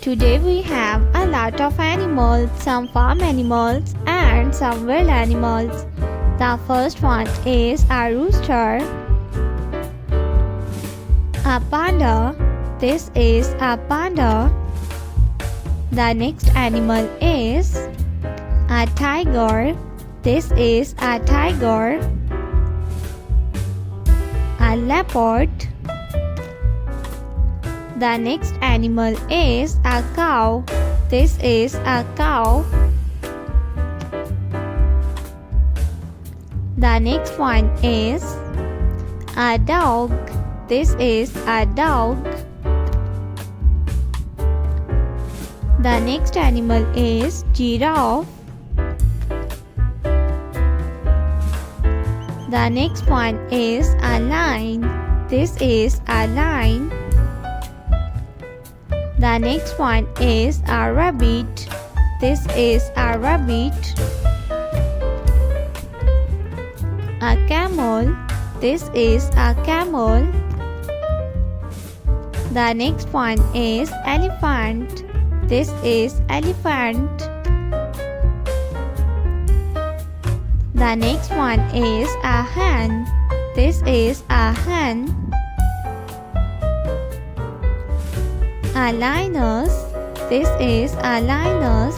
Today we have a lot of animals, some farm animals and some wild animals. The first one is a rooster, a panda. This is a panda. The next animal is a tiger. This is a tiger. A leopard. The next animal is a cow. This is a cow. The next one is a dog. This is a dog. The next animal is giraffe. The next one is a lion. This is a lion. The next one is a rabbit. This is a rabbit. A camel. This is a camel. The next one is elephant. This is elephant. The next one is a hen. This is a hen. A lioness. This is a lioness.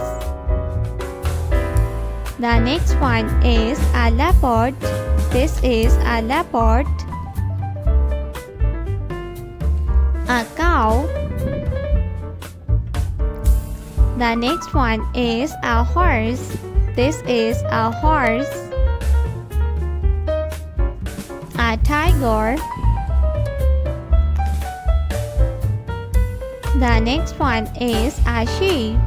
The next one is a leopard. This is a leopard. A cow. The next one is a horse. This is a horse. A tiger. The next one is a sheep.